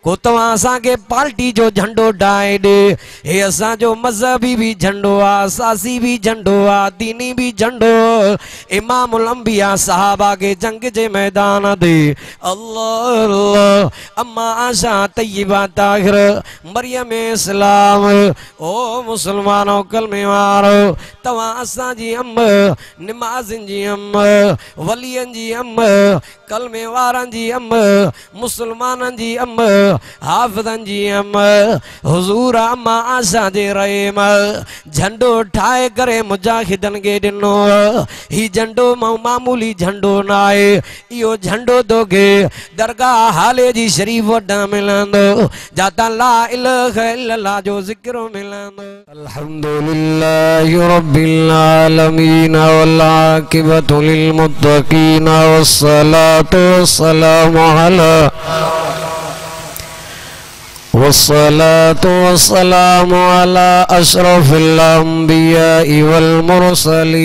को तव्हां असांखे पार्टी जो झंडो डाए दे। हे असांजो मज़हबी भी झंडो आ, सासी भी झंडो आ, दीनी भी झंडो। इमामुल अंबिया सहाबा के जंग जे मैदान दे अल्लाह अल्लाह अम्मा आशा तय्यबा ताहिर मरियम इस्लाम ओ मुसलमानो कलमे वारो तव्हां असांजी अम्म नमाज़िन जी अम्म वलियन जी अम्म कलमे वारन जी अम्म मुसलमानन जी अम्म हाफ़िज़न जी अम्म हुज़ूर अम्मा आशा जे रहेम झंडो ठाए करे मुजाहिदन के दिनो। ही झंडो मामूली झंडो ना आहे, इहो झंडो तोखे दरगाह हाले जी शरीफ वटां मिलंदो, जाता ला इलाहा इल्लल्लाह जो ज़िक्र मिलंदो। अल्हम्दुलिल्लाहि रब्बिल आलमीन वल आक़िबतु लिल मुत्तक़ीन वस्सलातु वस्सलामु अला अशरफिल अंबिया वल मुरसलीन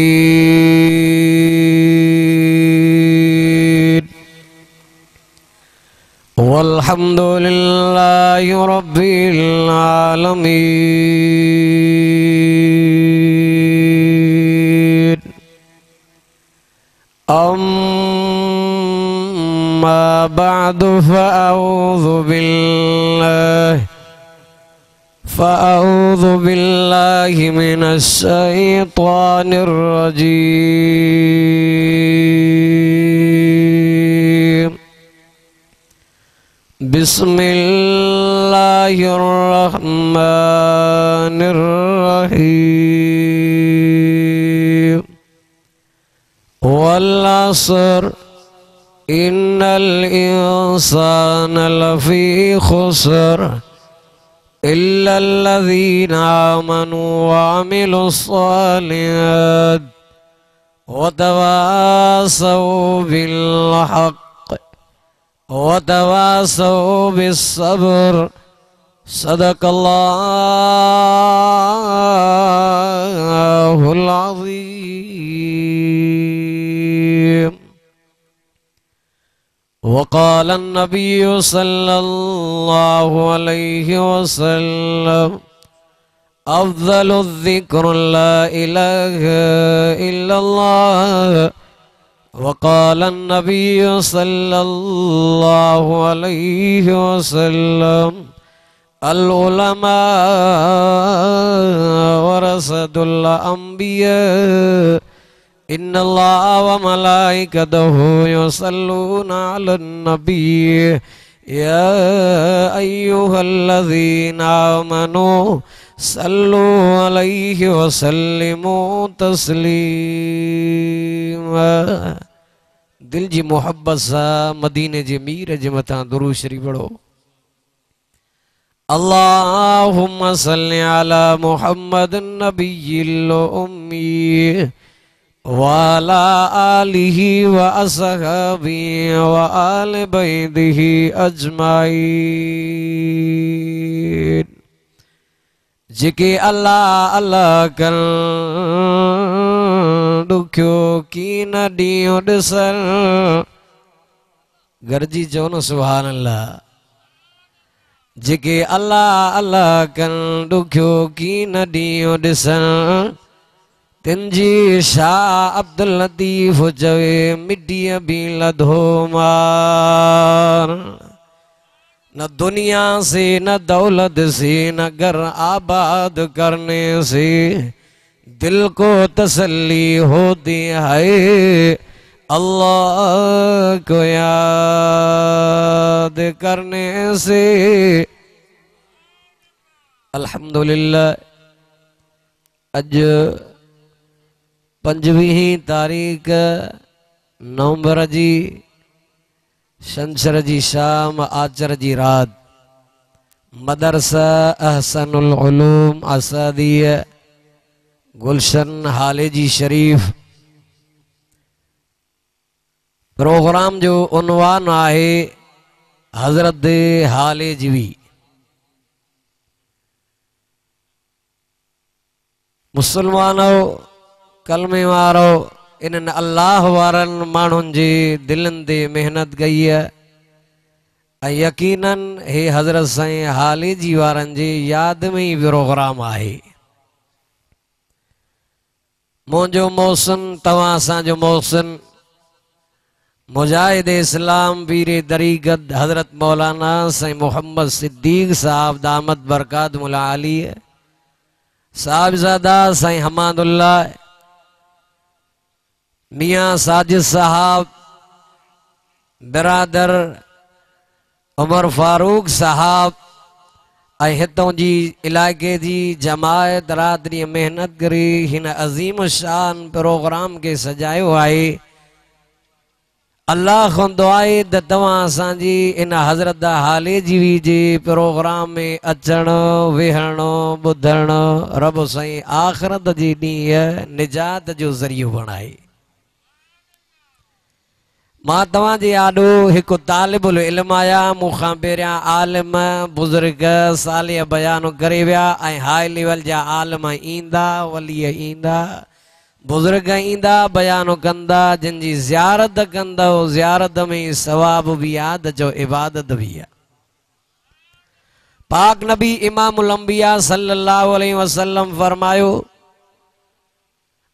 वल्हम्दुलिल्लाहि रब्बिल आलमीन। अम्मा बअदु फ़अऊज़ु बिल्लाहि मिनश शैतानिर रजीम। बिस्मिल्लाहिर रहमानिर रहीम। वल अस्र इन्नल इंसाना लफ़ी खुस्र इल्लल्लज़ीना आमनू वअमिलुस्सालिहात वतवासौ बिल्हक़्क़ वतवासौ बिस्सब्र। सदक़ल्लाहुल अज़ीम। वक़ाल अन्नबिय्यु सल्लल्लाहु अलैहि वसल्लम अफ़ज़लु ज़िक्र ला इलाहा इल्लल्लाह। वक़ाल अन्नबिय्यु सल्लल्लाहु अलैहि वसल्लम अल उलमा वरसतुल अंबिया इन्नल्लाह व मलाइकतहु युसल्लूना अलन नबी या अय्युहल्लज़ीना आमनू सल्लू अलैहि व सल्लिमू तस्लीमा। दिल जी मोहब्बत सा मदीने जे मीर जे मथा दुरूद शरीफ पढ़ो। अल्लाहुम्मा सल्लि अला मुहम्मद नबिय्यिल उम्मी वाला आलिही व असहाबिही व आले बैतिही अजमाइन। जेके अल्लाह अल्लाह कर दुखियो की न ॾींहुं ॾिसन गरजी चओ न सुभान अल्लाह। जेके अल्लाह अल्लाह कर दुखियो की न ॾींहुं ॾिसन तिनजी शाह अब्दुल लतीफ़ चवे मिट्टीअ भी लधो मार। न दुनिया से न दौलत से न घर आबाद करने से दिल को तसल्ली होती है अल्लाह को याद करने से। अल्हम्दुलिल्लाह अज 25 तारीख़ नवंबर जी शंशर जी शाम आचर जी रात मदरसा अहसनुल उलूम असादिया गुलशन हाले जी शरीफ प्रोग्राम जो उन्वान आहे हजरत हाले जीवी। मुसलमानों कलमे वारो इन्हनि अल्लाह वारनि माण्हुनि जे दिलनि ते मेहनत कई है। यकीनन हे हज़रत साईं हाली जी वारन जी याद में ही प्रोग्राम आहे। मुझो मोहसिन तवां असांजो मोहसिन मुजाहिद इस्लाम वीरे दरीगत हजरत मौलाना साईं मोहम्मद सिद्दीक साहब दामत बरकातुहुल आली साहिबजादा साईं हमादुल्लाह मियाँ साजिद साहब बिरादर उमर फारूक साहब हितों जी इलाके जी जमायत रात ॾींहुं मेहनत करी हिन अज़ीम शान प्रोग्राम के सजायो आहे। अल्लाह खां दुआ आहे त तव्हां असांजी इन हज़रत हाले जी जे प्रोग्राम में अचण वेहण ॿुधण रब साईं आख़िरत जे ॾींहुं निजात जो ज़रियो बणाए। मां तव्हांजे आॾो हिकु तालिबुल इल्म आया मूंखां पहिरियां आलिम बुज़ुर्ग सालिह बयान करे विया ऐं हाई लेवल जा आलिम ईंदा वली ईंदा बुज़ुर्ग ईंदा बयान कंदा जिन जी ज़ियारत कंदो ज़ियारत में सवाब भी आहे त जो इबादत भी आहे। पाक नबी इमामुल अंबिया सल्लल्लाहु अलैहि वसल्लम फरमायो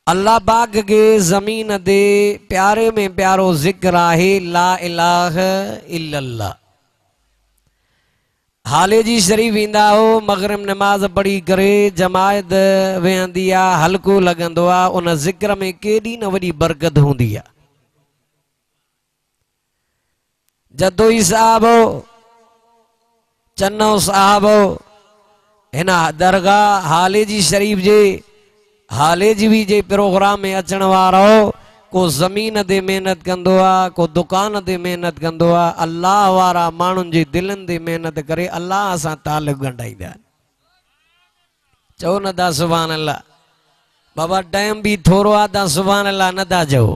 अल्लाह पाक के जमीन दे प्यारे में प्यारो जिक्र आहे ला इलाहा इल्लल्लाह। हाले जी शरीफ ईंदा हो मगरिब नमाज पढ़ी करे जमायत वेहंदी आहे हल्को लगंदो आहे उन जिक्र में केॾी न वॾी बरकत हूंदी आहे। जदोई साहब चन्नो साहब हिन दरगाह हाले जी शरीफ जे हाले जी भी जे प्रोग्राम में अचण वारो को जमीन ते मेहनत कंदो आहे को दुकान ते मेहनत कंदो आहे अल्लाह वारा माण्हुनि जे दिलनि ते मेहनत करे अल्लाह सां तालुक़ ॻंढाईंदा आहिनि। चओ न था सुभान अल्लाह। बाबा टाइम भी थोरो आहे तव्हां सुभान अल्लाह नथा चओ।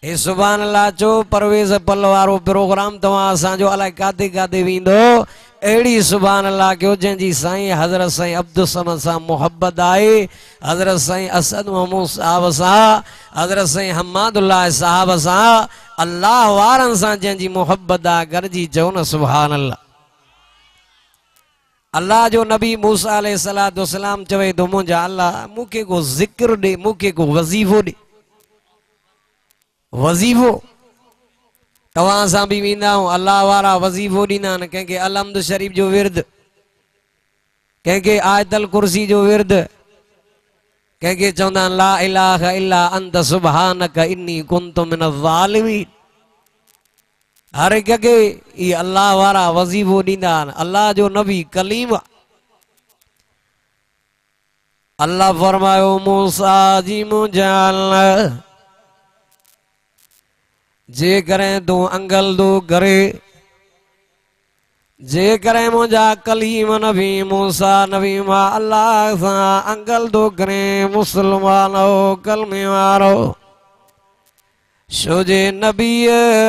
हे सुभान अल्लाह चो परवेज़ पल वारो प्रोग्राम तव्हां असांजो अलाए काथे काथे वेंदो अड़ी सुभान अल्लाह कयो जंहिंजी साईं हज़रत साईं अब्दुल समद सां मोहब्बत आहे हज़रत साईं असद महमूद साहब सां हज़रत साईं हमादुल्लाह साहब सां अल्लाह वारनि सां जंहिंजी मोहब्बत आहे गॾिजी चओ न सुभान अल्लाह। अल्लाह जो नबी मूसा अलैहिस्सलाम चवे थो मुंहिंजा अल्लाह मूंखे को ज़िक्र ॾे मूंखे को वज़ीफ़ो ॾे। वज़ीफ़ो तवां सां भी वेंदा आहियूं अल्लाह वारा वज़ीफ़ो ॾींदा आहिनि कंहिंखे अलहम्द शरीफ जो विर्द कंहिंखे आयतल कुर्सी जो विर्द कंहिंखे चवंदा आहिनि ला इलाहा इल्ला अंत सुब्हानक इन्नी कुन्तु मिनज़ ज़ालिमीन। हर हिक खे इहे अल्लाह वारा वज़ीफ़ो ॾींदा आहिनि। अल्लाह जो नबी कलीम अल्लाह फरमायो मूसा जी मुंहिंजा जे करें तू अंगल दो करे जे करें मुझा कलीम नबी मूसा नबी मा अल्लाह सा अंगल दो करे मुसलमानो कलमे वारो शोजे नबी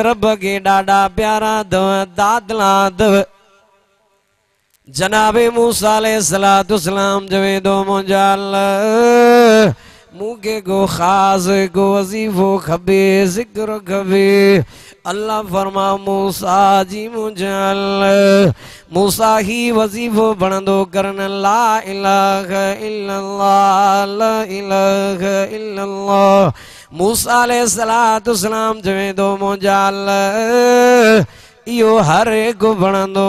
रब के डाडा प्यारा दव दादला दव जनाबे मूसा अलैहिस्सलाम जवे दो मुझा मूंखे को खास को वज़ीफ़ो खबे ज़िक्र खबे अल्लाह फरमा मूसा जी मुंहिंजा मूसा ही वज़ीफ़ो बणंदो करन ला इलाहा इल्लल्लाह ला इलाहा इल्लल्लाह। मूसा अलैहिस्सलाम चवे थो मुंहिंजा इहो हर हिकु बणंदो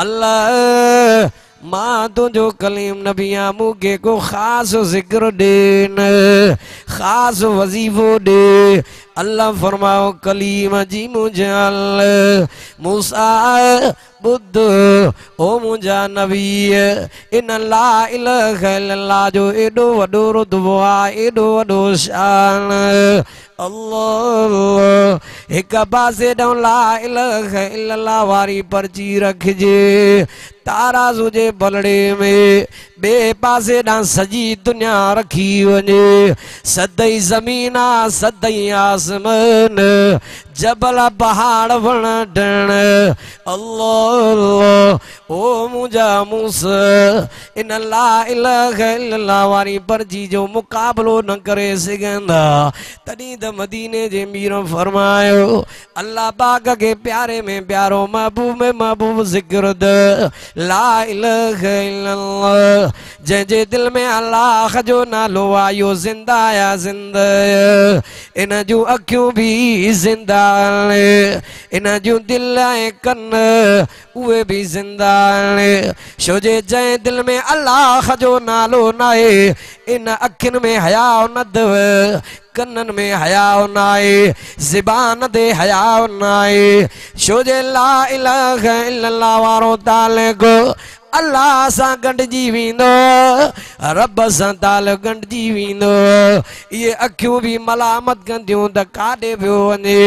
अल्लाह मां तुझो कलीम नबिया मूंखे को खास जिक्र दे न खास वजीफो दे। अल्लाह फरमाओ कलीम जी मुझा मूसा बुद्ध ओ मुझा नबी इन ला इलाहा इल्लल्लाह जो एडो वडो रुतबो आहे एडो वडो शान अल्लाह एक पासे ॾांहुं ला इलाहा इल्लल्लाह वारी पर्ची रखिजे ताराज़ू जे बलड़े में बे पासे ॾांहुं सॼी दुनिया रखी वञे सदई ज़मीन आ सदई आसमान जबल पहाड़ वण डण अल्लाह ओ मुझा मूसा इन ला इलाहा इल्लल्लाह वारी परजी जो मुकाबलो न करे सघंदा तॾहिं त मदीने जे मीर फरमायो अल्लाह पाक के प्यारे में प्यारो महबूब में महबूब जिक्र द ला इलाहा इल्लल्लाह जंहिंजे दिल में अल्लाह जो नालो आयो जिंदा या जिंदा इन जूं अखियूं भी जिंदा इन जूं दिल ऐं कन उहे भी जिंदा छोजे जंहिं दिल में अल्लाह जो नालो नाहे इन अखियुनि में हया न अथव कन्नन में हयाओ नाए ज़बान दे हयाओ नाए छोजे ला इलाहा इल्लल्लाह वारो तालिक़ अल्लाह सां गंढिजी वेंदो रब सां ताल गंढिजी वेंदो ये अखियूं भी मलामत कंदियूं त काॾे पियो वञे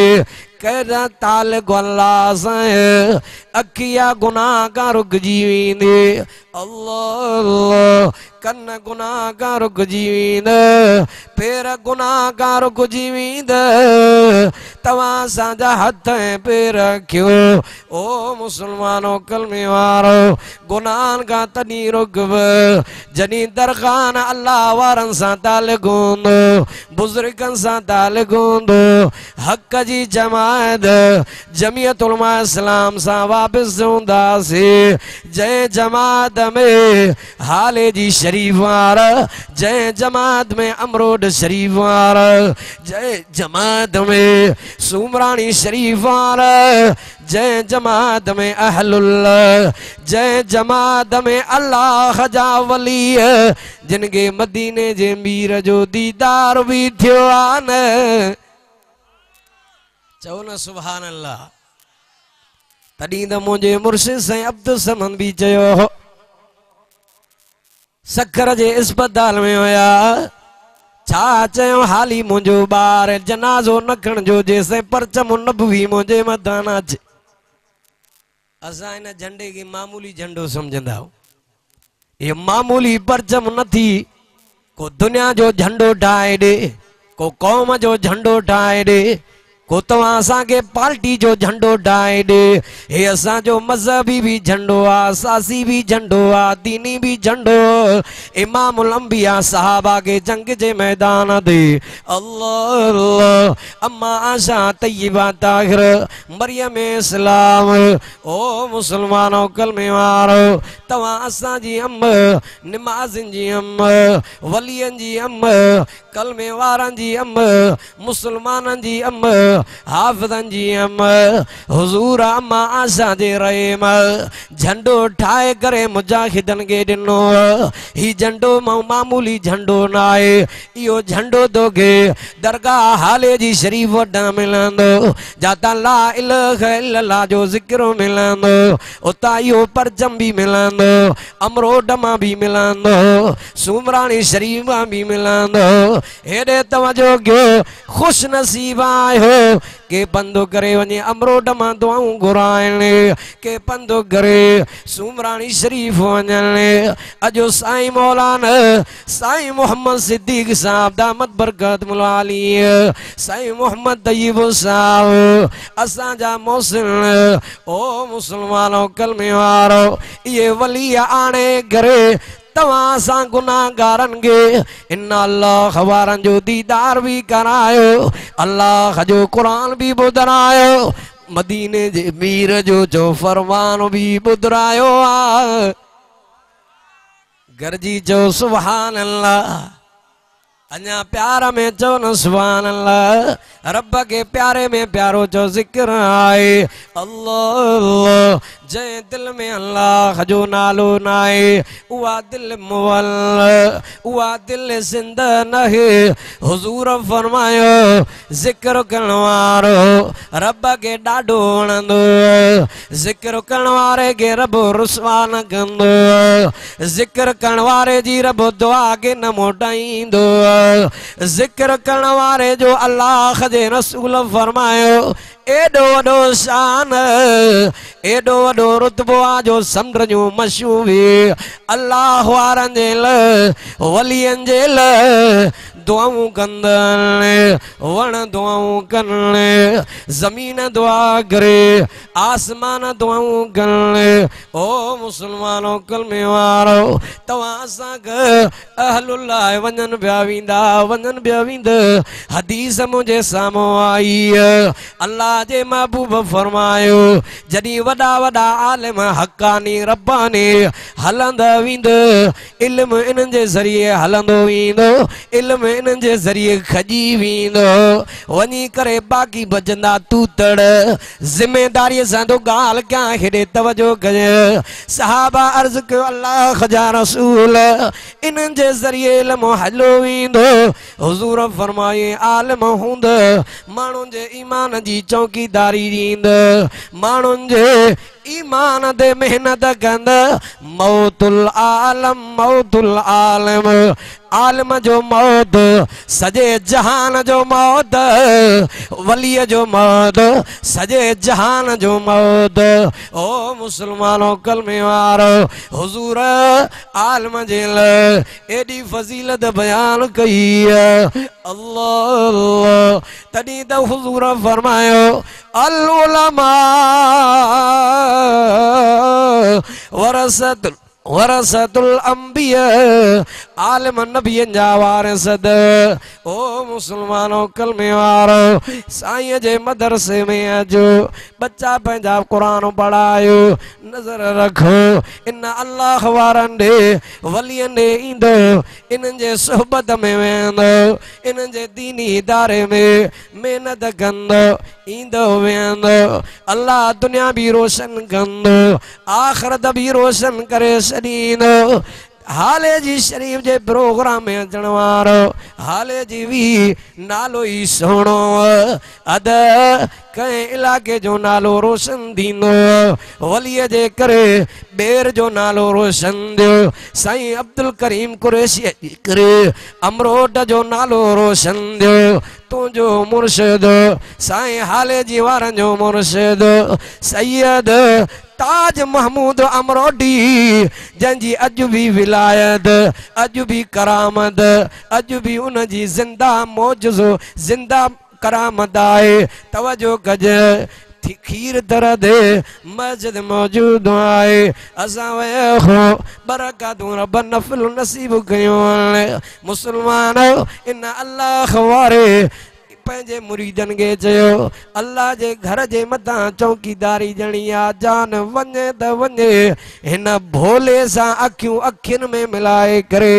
कहिड़ा तालिक़ अल्लाह सां अखिया गुनाह खां रुकिजी वेंदे अल्लाह कन गुनाह खां रुकिजी वेंदा पेर गुनाह खां रुकिजी वेंदा तव्हां सां हथ ऐं पेर रखियो ओ मुसलमानो कलमे वारो गुनाहनि खां तॾहिं रुकब जॾहिं दरख़ान अल्लाह वारनि सां तालिक़ हूंदो बुज़ुर्गनि सां तालिक़ हूंदो हक़ जी जमात जमियत उलमा इस्लाम सां वापसि हूंदासीं जंहिं जमात में हाले जी शरीफ वारा जय जमात में अमरोड शरीफ वारा जय जमात में सुमरानी शरीफ वारा जय जमात में अहलुल्लाह जय जमात में अल्लाह जा वली जिनके मदीने जे मीर जो दीदार भी थियो आ न चओ न सुभान अल्लाह तॾहिं त मुंहिंजे मुर्शिद साईं अब्दुल समद भी चयो सखर जे अस्पताल में होया छा चयो हाली मुंहिंजो ॿार जनाज़ो न खणजो जेसिताईं परचम नबवी मुंहिंजे मथां न अचे असां हिन झंडे खे मामूली झंडो सम्झंदा आहियूं ये मामूली परचम न थी को दुनिया जो झंडो ठाहे ॾे को कौम जो झंडो ठाहे ॾे को तव्हां असांखे पार्टी जो झंडो ठाहे ॾे हे असांजो मज़हबी भी झंडो आ सासी भी झंडो आ दीनी भी झंडो इमामुल अंबिया सहाबा के जंग जे मैदान ते अल्लाह अल्लाह अम्मा आशा तय्यबा ताहिर मरियम इस्लाम ओ मुसलमानो कलमे वारो तव्हां असांजी अम्म निमाज़िन जी अम्म वलियन जी अम्म कलमे वारनि जी अम्म मुसलमाननि जी अम्म हाफ़िज़न जी अम्म हुज़ूर अम्मा आशा जे रहेम झंडो ठाहे करे मुजाहिदन के ॾिनो ही झंडो मामूली झंडो न आहे इहो झंडो तोखे दरगाह हाले जी शरीफ वटां मिलंदो जातां ला इलाहा इल्लल्लाह जो ज़िक्र मिलंदो उतां इहो परचम भी मिलंदो अमरोड मां भी मिलंदो सुमरानी शरीफ मां भी मिलंदो हेॾे तवजो कयो खुश नसीब आहियो के पंधो करे वञे अमरोड मां दुआऊं घुराइण के पंधो करे सुमरानी शरीफ वञण अॼु साईं मौलाना साईं मोहम्मद सिद्दीक साहब दामत बरकत मुलाली साईं मोहम्मद तय्यब साहब असांजा मोहसिन ओ मुसलमानो कलमे वारो ये वली आणे करे तव्हां सां गुनाहगारनि खे इन अल्लाह वारनि जो दीदार भी करायो अल्लाह जो क़ुरान भी ॿुधायो मदीने जे मीर जो जो फरमान भी ॿुधायो आ गरजी चो सुभान अल्लाह अञा प्यार में चो न सुभान अल्लाह रब के प्यारे में प्यारो जो जिक्र आए अल्लाह जय दिल में अल्लाह जो नालो नाए उहा दिल मुअल उहा दिल जिंदा नहे हुजूर फरमायो जिक्र करण वारो रब के ॾाढो वणंदो जिक्र करण वारे के रब रुसवा न कंदो जिक्र करण वारे जी रब दुआ के न मोटाईंदो ज़िक्र करण वारे जो अल्लाह जे रसूल फरमायो एडो वडो शान एडो वडो रुतबो आ जो समुंड जूं मछियूं बि अल्लाह वारनि जे लाइ वलियनि जे लाइ दुआऊं कंदड़ वण दुआऊं करण ज़मीन दुआ करे आसमान दुआऊं करण ओ मुसलमानो कलमे वारो तव्हां असां अहलुल्लाह वञनि पिया वेंदा हदीस मुंहिंजे साम्हूं आई अल्लाह जे महबूब फरमायो जॾहिं वॾा वॾा आलिम हक़ानी रब्बानी हलंदा वेंदा इल्म इन्हनि जे ज़रिए हलंदो वेंदो इल्म इन्हनि जे ज़रिए खजी वेंदो वञी करे बाक़ी बचंदा तूतड़ ज़िमेदारीअ सां तो ॻाल्हि कयां हेॾे तवजो कजे सहाबा अर्ज़ कयो अल्लाह जा रसूल इन्हनि जे ज़रिए इल्म हलो वेंदो हुज़ूर फरमाए आलिम हूंदा माण्हुनि जे ईमान जी चौकीदारी ॾींदा माण्हुनि जे ईमान ते मेहनत कंदा मौतुल आलिम आलिम जो मौत सॼे जहान जो मौत वलीअ जो मौत सॼे जहान जो मौत ओ मुसलमानो कलमे वारो हुज़ूर आलिम जे लाइ एॾी फज़ीलत बयान कई अल्लाह तॾहिं त हुज़ूर फरमायो अल उलमा वरसतुल अंबिया आलिम नबियनि जा वारिसत ओ मुसलमानो कलमे वारो साईं जे मदरसे में अचो बच्चा पंहिंजा क़ुरान पढ़ायो नज़र रखो इन अल्लाह वारनि ॾे वलियनि ॾे ईंदो इन्हनि जे सोहबत में वेंदो इन्हनि जे दीनी इदारे में महिनत कंदो ईंदो वेंदो अल्लाह दुनिया भी रोशन कंदो आख़िरत भी रोशन करे छॾींदो हाले जी शरीफ जे प्रोग्राम में अचण वारो हाले जी भी नालो ई सुहिणो अद कंहिं इलाके जो नालो रोशन थींदो वलीअ जे करे ॿेर जो नालो रोशन थियो साईं अब्दुल करीम कुरैशी जे करे अमरोट जो नालो रोशन थियो तुंहिंजो मुर्शिद साईं हाले जी वारनि जो मुर्शिद सैयद ताज महमूद अमरोडी जंहिंजी अॼु भी विलायत अॼु भी करामत अॼु भी उन जी ज़िंदा मौजज़ो ज़िंदा करामत आहे तवजो कजे खीर तरह दे मस्जिद मौजूद आहे असां विया हो बरकतूं रब नफ़िल नसीब कयूं मुसलमान इन अल्लाह वारे पंहिंजे मुरीदनि खे चयो अल्लाह जे घर जे मथां चौकीदारी ॼणी आहे जान वञे त वञे हिन भोले सां अखियूं अखियुनि में मिलाए करे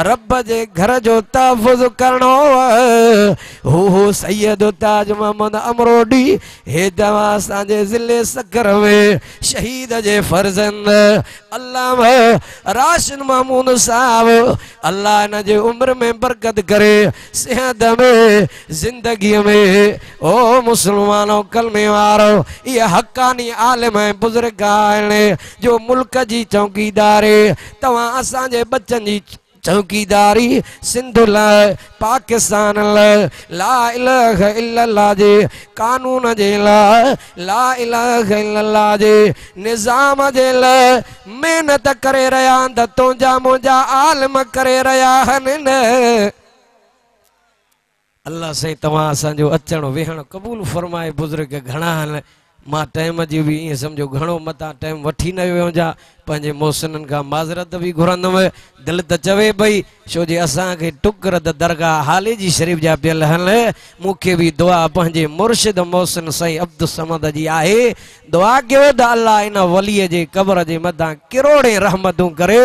रब जे घर जो तहफ़ुज़ करणो हू सैयद ताज मोहम्मद अमरोडी हे तव्हां असांजे ज़िले सकर में शहीद जे फर्ज़ंद अल्लाह राशिद महमूद साहब अल्लाह इन जे उम्र में बरकत करे सेहत में ज़िंदगी में ओ मुसलमानो कलमे वारो ये हक़ानी आलिम बुज़ुर्ग आहिनि जो मुल्क जी चौकीदारी तव्हां असांजे बच्चनि जी चौकीदारी सिंध लाइ पाकिस्तान लाइ ला इलाहा इल्लल्लाह जे कानून जे लाइ ला इलाहा इल्लल्लाह जे निज़ाम जे लाइ महिनत करे रहिया आहिनि त तुंहिंजा मुंहिंजा आलिम करे रहिया आहिनि न अल्लाह साईं तव्हां असांजो अचण वेहण क़बूल फरमाए बुज़ुर्ग घणा आहिनि मां टाइम जी भी ईअं सम्झो घणो मथां टाइम वठी न वियो जा पंहिंजे मोहसिननि खां माज़रत भी घुरंदुमि दिलि त चवे पई छो जे असांखे टुकर त दरगाह हाले जी शरीफ़ जा पियल हले मूंखे भी दुआ पंहिंजे मुर्शिद मोहसिन साईं अब्दुल समद जी आहे दुआ कयो त अल्लाह इन वलीअ जे क़ब्र जे मथां किरोड़े रहमतूं करे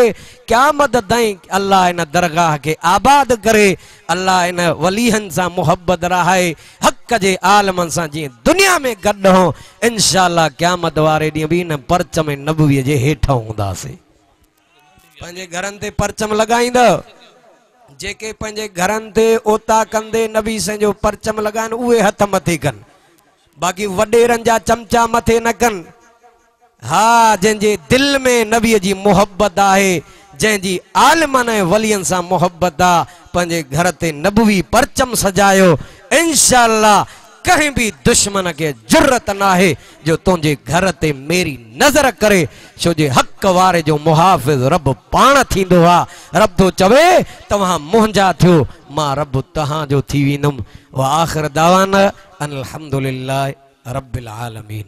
क़यामत ताईं अल्लाह इन दरगाह खे आबाद करे अल्लाह इन वलीहनि सां मुहब्बत रहाए हक़ जे आलमनि सां जीअं दुनिया में गॾु हो इंशाअल्लाह क़यामत वारे ॾींहुं भी इन परचम नबवीअ जे हेठां हूंदासीं पंहिंजे घरनि ते परचम लॻाईंदव जेके पंहिंजे घरनि ते ओता कंदे नबी साईं जो परचम लॻाइनि उहे हथ मथे कनि बाक़ी वॾेरनि जा चमचा मथे न कनि हा जंहिंजे दिलि में नबीअ जी मोहब्बत आहे जंहिंजी आलिमन ऐं वलियन सां मोहब्बत आ पंहिंजे घर ते नबवी परचम सजायो इंशाअल्लाह कहीं भी दुश्मन के जुर्रत ना है जो तुझे घर ते मेरी नजर करे छो जे हक वारे जो मुहाफिज रब पाण थींदो आ रब तो चवे तव्हां मुंहिंजा थियो मां रब तहां जो थी वेंदुमि व आखिर दावाना अनिल हम्दुलिल्लाह रब्बिल आलमीन।